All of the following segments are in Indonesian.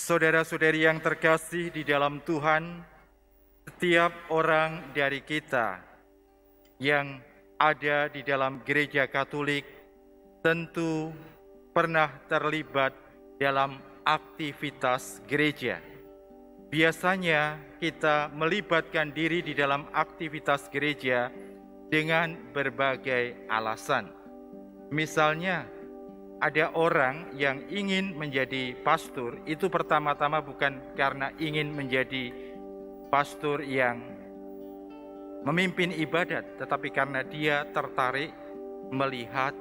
Saudara-saudari yang terkasih di dalam Tuhan, setiap orang dari kita yang ada di dalam gereja Katolik tentu pernah terlibat dalam aktivitas gereja. Biasanya kita melibatkan diri di dalam aktivitas gereja dengan berbagai alasan. Misalnya, ada orang yang ingin menjadi pastor, itu pertama-tama bukan karena ingin menjadi pastor yang memimpin ibadat, tetapi karena dia tertarik melihat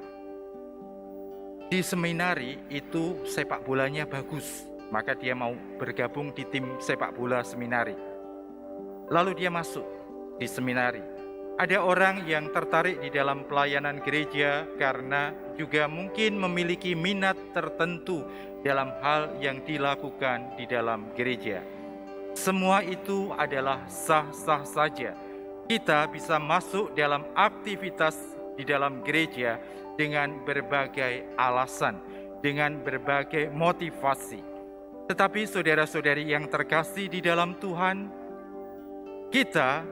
di seminari itu sepak bolanya bagus, maka dia mau bergabung di tim sepak bola seminari. Lalu dia masuk di seminari. Ada orang yang tertarik di dalam pelayanan gereja karena juga mungkin memiliki minat tertentu dalam hal yang dilakukan di dalam gereja. Semua itu adalah sah-sah saja. Kita bisa masuk dalam aktivitas di dalam gereja dengan berbagai alasan, dengan berbagai motivasi. Tetapi saudara-saudari yang terkasih di dalam Tuhan, kita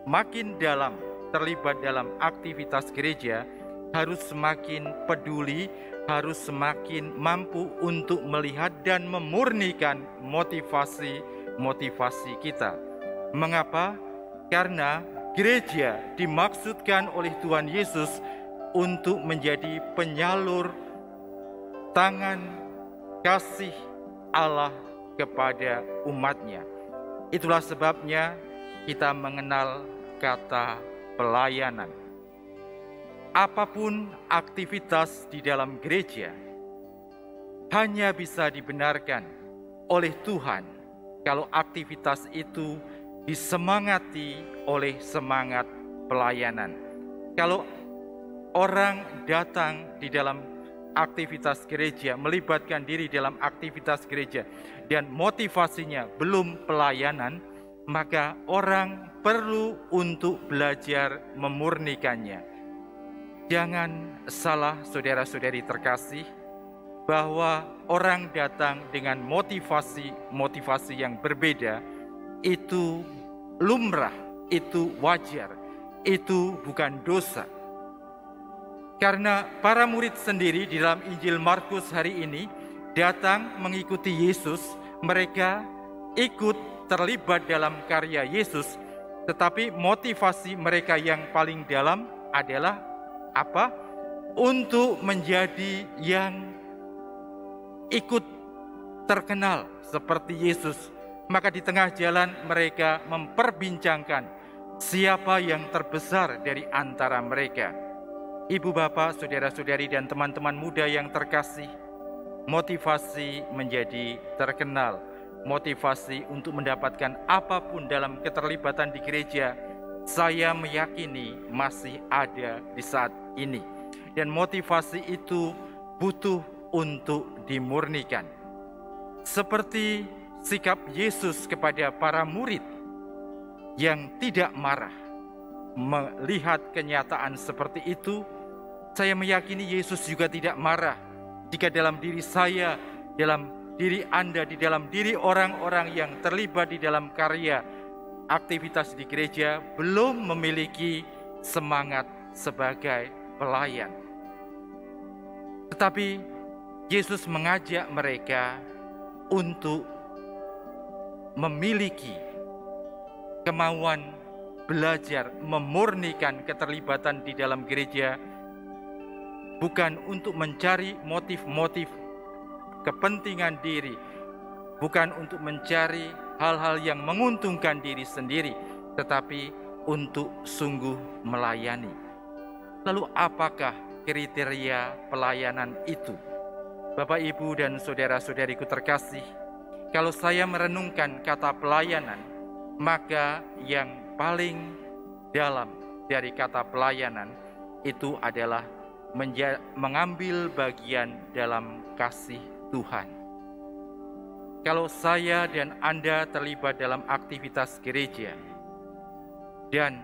makin dalam terlibat dalam aktivitas gereja, harus semakin peduli, harus semakin mampu untuk melihat dan memurnikan motivasi kita. Mengapa? Karena gereja dimaksudkan oleh Tuhan Yesus untuk menjadi penyalur tangan kasih Allah kepada umatnya. Itulah sebabnya kita mengenal kata pelayanan. Apapun aktivitas di dalam gereja hanya bisa dibenarkan oleh Tuhan kalau aktivitas itu disemangati oleh semangat pelayanan. Kalau orang datang di dalam aktivitas gereja, melibatkan diri dalam aktivitas gereja dan motivasinya belum pelayanan, maka orang perlu untuk belajar memurnikannya. Jangan salah saudara-saudari terkasih, bahwa orang datang dengan motivasi yang berbeda, itu lumrah, itu wajar, itu bukan dosa. Karena para murid sendiri di dalam Injil Markus hari ini datang mengikuti Yesus, mereka ikut terlibat dalam karya Yesus, tetapi motivasi mereka yang paling dalam adalah apa? Untuk menjadi yang ikut terkenal seperti Yesus. Maka di tengah jalan mereka memperbincangkan siapa yang terbesar dari antara mereka. Ibu bapak, saudara-saudari dan teman-teman muda yang terkasih, motivasi menjadi terkenal, motivasi untuk mendapatkan apapun dalam keterlibatan di gereja, saya meyakini masih ada di saat ini. Dan motivasi itu butuh untuk dimurnikan. Seperti sikap Yesus kepada para murid yang tidak marah. Melihat kenyataan seperti itu, saya meyakini Yesus juga tidak marah jika dalam diri saya, dalam diri Anda, di dalam diri orang-orang yang terlibat di dalam karya aktivitas di gereja belum memiliki semangat sebagai pelayan. Tetapi Yesus mengajak mereka untuk memiliki kemauan belajar memurnikan keterlibatan di dalam gereja, bukan untuk mencari motif-motif kepentingan diri, bukan untuk mencari hal-hal yang menguntungkan diri sendiri, tetapi untuk sungguh melayani. Lalu apakah kriteria pelayanan itu? Bapak, Ibu, dan saudara-saudariku terkasih, kalau saya merenungkan kata pelayanan, maka yang paling dalam dari kata pelayanan itu adalah mengambil bagian dalam kasih Tuhan. Kalau saya dan Anda terlibat dalam aktivitas gereja dan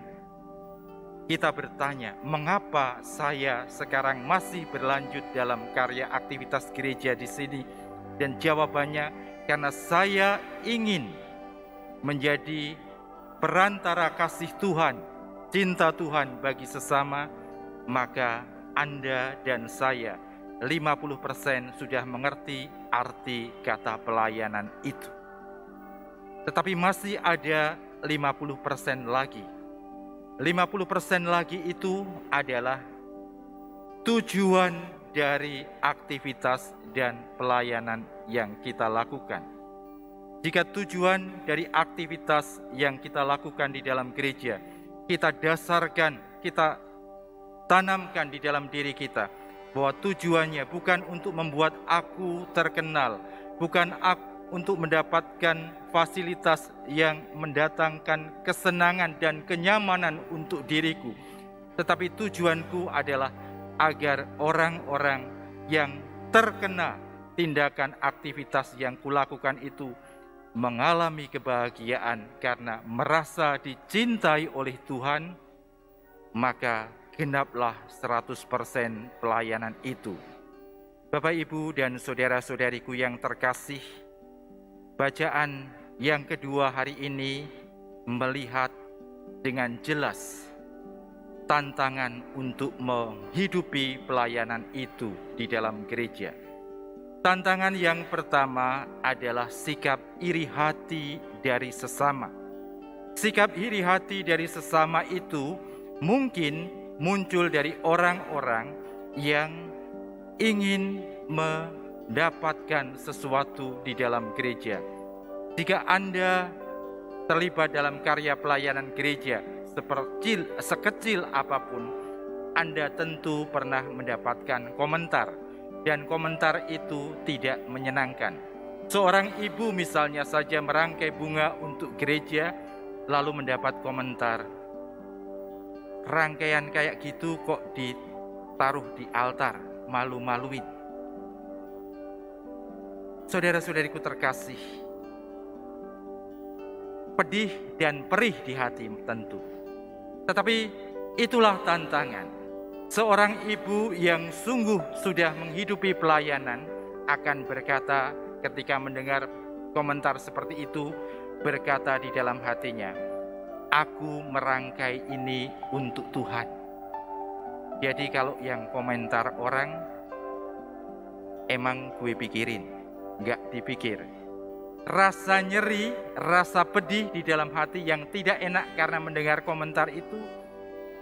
kita bertanya, mengapa saya sekarang masih berlanjut dalam karya aktivitas gereja di sini? Dan jawabannya, karena saya ingin menjadi perantara kasih Tuhan, cinta Tuhan bagi sesama, maka Anda dan saya 50% sudah mengerti arti kata pelayanan itu. Tetapi masih ada 50% lagi. 50% lagi itu adalah tujuan dari aktivitas dan pelayanan yang kita lakukan. Jika tujuan dari aktivitas yang kita lakukan di dalam gereja, kita dasarkan, kita tanamkan di dalam diri kita, bahwa tujuannya bukan untuk membuat aku terkenal, bukan untuk mendapatkan fasilitas yang mendatangkan kesenangan dan kenyamanan untuk diriku, tetapi tujuanku adalah agar orang-orang yang terkena tindakan aktivitas yang kulakukan itu mengalami kebahagiaan karena merasa dicintai oleh Tuhan, maka genaplah 100% pelayanan itu. Bapak, Ibu, dan saudara-saudariku yang terkasih, bacaan yang kedua hari ini melihat dengan jelas tantangan untuk menghidupi pelayanan itu di dalam gereja. Tantangan yang pertama adalah sikap iri hati dari sesama. Sikap iri hati dari sesama itu mungkin muncul dari orang-orang yang ingin mendapatkan sesuatu di dalam gereja. Jika Anda terlibat dalam karya pelayanan gereja sekecil apapun, Anda tentu pernah mendapatkan komentar, dan komentar itu tidak menyenangkan. Seorang ibu misalnya saja merangkai bunga untuk gereja, lalu mendapat komentar, rangkaian kayak gitu kok ditaruh di altar, malu-maluin. Saudara-saudariku terkasih, pedih dan perih di hati tentu. Tetapi itulah tantangan. Seorang ibu yang sungguh sudah menghidupi pelayanan akan berkata ketika mendengar komentar seperti itu, berkata di dalam hatinya, aku merangkai ini untuk Tuhan. Jadi kalau yang komentar orang, emang gue pikirin, enggak dipikir. Rasa nyeri, rasa pedih di dalam hati yang tidak enak karena mendengar komentar itu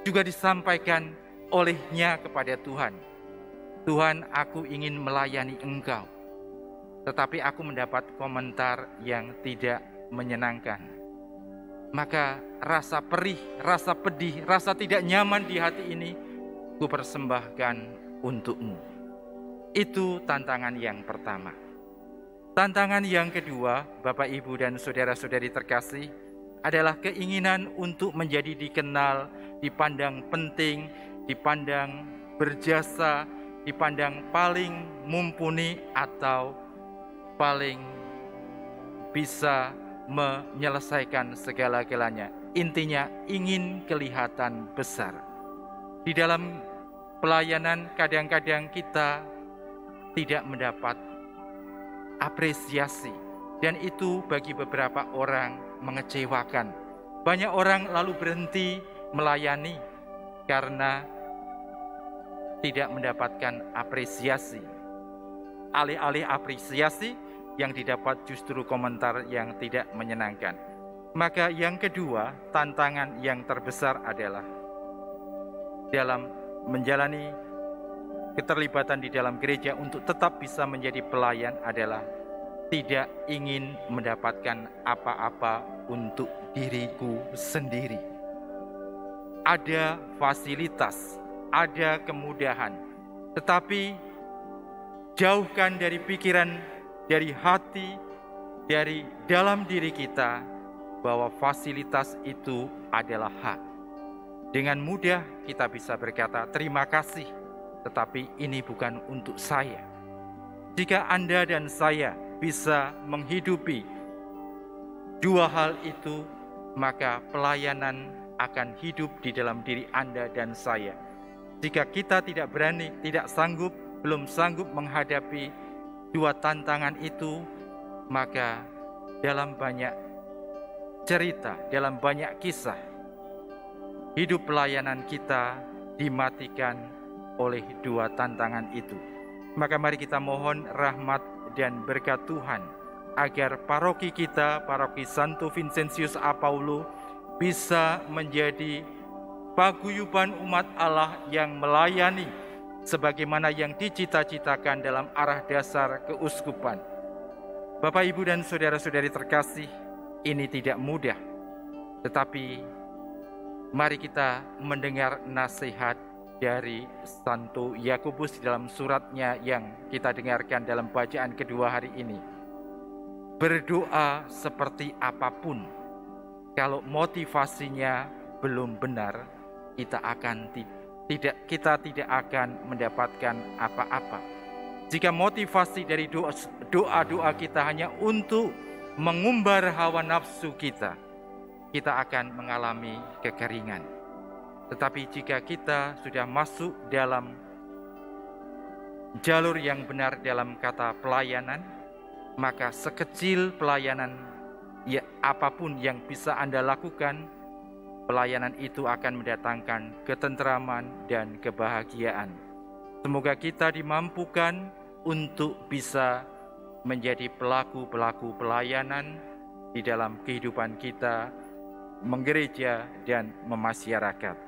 juga disampaikan olehnya kepada Tuhan. Tuhan, aku ingin melayani Engkau, tetapi aku mendapat komentar yang tidak menyenangkan. Maka rasa perih, rasa pedih, rasa tidak nyaman di hati ini ku persembahkan untukmu. Itu tantangan yang pertama. Tantangan yang kedua, Bapak, Ibu, dan saudara-saudari terkasih, adalah keinginan untuk menjadi dikenal, dipandang penting, dipandang berjasa, dipandang paling mumpuni atau paling bisa menyelesaikan segala-galanya. Intinya ingin kelihatan besar. Di dalam pelayanan kadang-kadang kita tidak mendapat apresiasi, dan itu bagi beberapa orang mengecewakan. Banyak orang lalu berhenti melayani karena tidak mendapatkan apresiasi. Alih-alih apresiasi, yang didapat justru komentar yang tidak menyenangkan. Maka yang kedua, tantangan yang terbesar adalah dalam menjalani keterlibatan di dalam gereja untuk tetap bisa menjadi pelayan adalah tidak ingin mendapatkan apa-apa untuk diriku sendiri. Ada fasilitas, ada kemudahan, tetapi jauhkan dari pikiran, dari hati, dari dalam diri kita bahwa fasilitas itu adalah hak. Dengan mudah kita bisa berkata terima kasih, tetapi ini bukan untuk saya. Jika Anda dan saya bisa menghidupi dua hal itu, maka pelayanan akan hidup di dalam diri Anda dan saya. Jika kita tidak berani, tidak sanggup, belum sanggup menghadapi dua tantangan itu, maka dalam banyak cerita, dalam banyak kisah, hidup pelayanan kita dimatikan oleh dua tantangan itu. Maka mari kita mohon rahmat dan berkat Tuhan agar paroki kita, paroki Santo Vincentius Apaulo, bisa menjadi paguyuban umat Allah yang melayani sebagaimana yang dicita-citakan dalam arah dasar keuskupan. Bapak, Ibu, dan saudara-saudari terkasih, ini tidak mudah. Tetapi mari kita mendengar nasihat dari Santo Yakobus dalam suratnya yang kita dengarkan dalam bacaan kedua hari ini. Berdoa seperti apapun, kalau motivasinya belum benar, kita tidak akan mendapatkan apa-apa. Jika motivasi dari doa-doa kita hanya untuk mengumbar hawa nafsu kita akan mengalami kekeringan. Tetapi jika kita sudah masuk dalam jalur yang benar dalam kata pelayanan, maka sekecil pelayanan ya apapun yang bisa Anda lakukan, pelayanan itu akan mendatangkan ketentraman dan kebahagiaan. Semoga kita dimampukan untuk bisa menjadi pelaku-pelaku pelayanan di dalam kehidupan kita, menggereja dan memasyarakat.